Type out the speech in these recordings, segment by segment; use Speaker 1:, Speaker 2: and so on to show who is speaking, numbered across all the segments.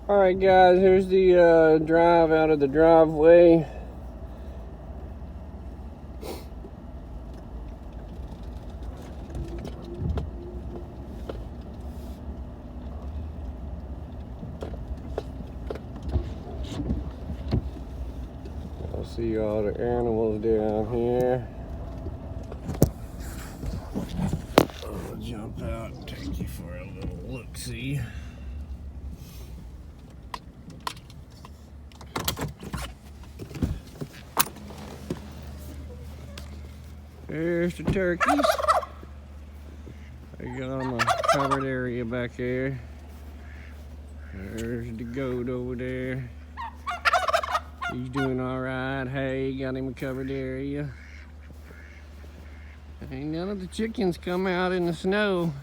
Speaker 1: Alright guys, here's the drive out of the driveway. I'll see all the animals down here. I'll jump out and take you for a little look-see. There's the turkeys. They got on the covered area back there. There's the goat over there. He's doing all right. Hey, got him a covered area. Ain't none of the chickens come out in the snow.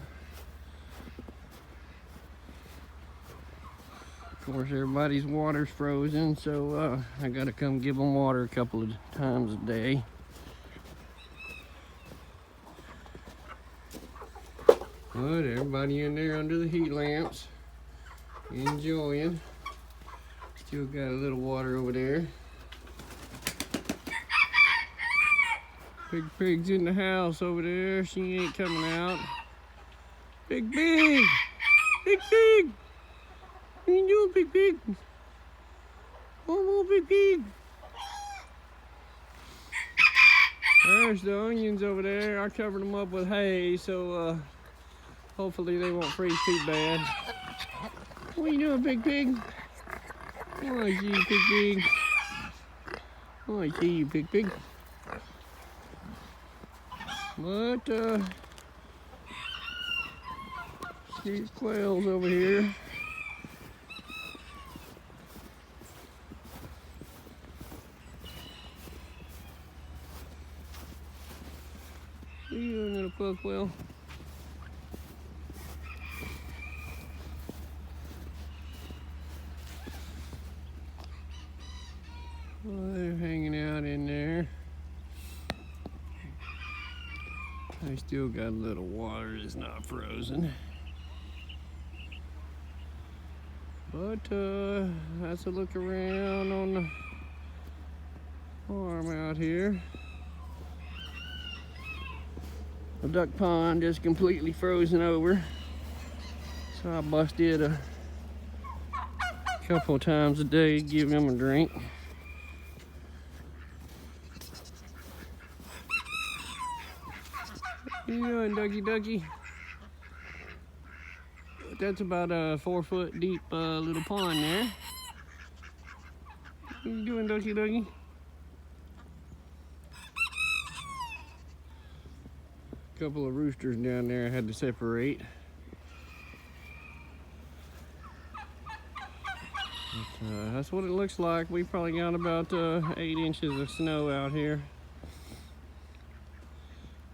Speaker 1: Of course, everybody's water's frozen, so I gotta come give them water a couple of times a day. But everybody in there under the heat lamps, enjoying. Still got a little water over there. Big Pig's in the house over there. She ain't coming out. Big Pig! Big Pig! What you doing, Big Pig? Come on, Big Pig! There's the onions over there. I covered them up with hay, so hopefully they won't freeze too bad. What you doing, Big Pig? Oh, I see you, Big Pig. Oh, I see you, Big Pig. But, these quails over here. What are you doing, little buck quail? Well, they're hanging out in there. I still got a little water that's not frozen. But that's a look around on the farm out here. The duck pond just completely frozen over. So I busted a couple times a day to give them a drink. What you doing, ducky? That's about a 4-foot deep little pond there. What you doing, ducky? A couple of roosters down there I had to separate. But, that's what it looks like. We probably got about 8 inches of snow out here.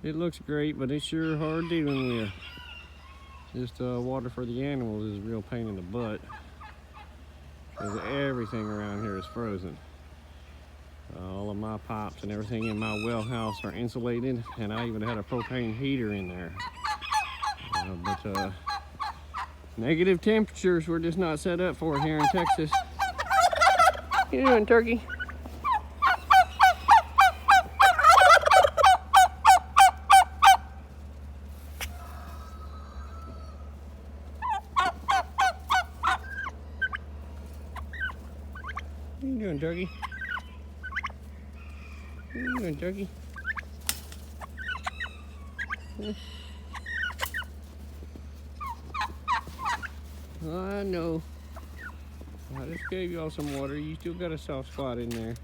Speaker 1: It looks great, but it's sure hard dealing with. Just water for the animals is a real pain in the butt, because everything around here is frozen. All of my pipes and everything in my well house are insulated, and I even had a propane heater in there. But negative temperatures we're just not set up for here in Texas. What you doing, turkey? What you doing, turkey? What you doing, turkey? I know. I just gave y'all some water. You still got a soft spot in there.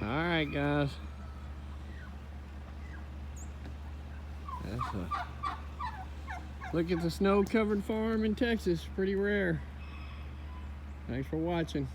Speaker 1: Alright, guys. That's look at the snow-covered farm in Texas. Pretty rare. Thanks for watching.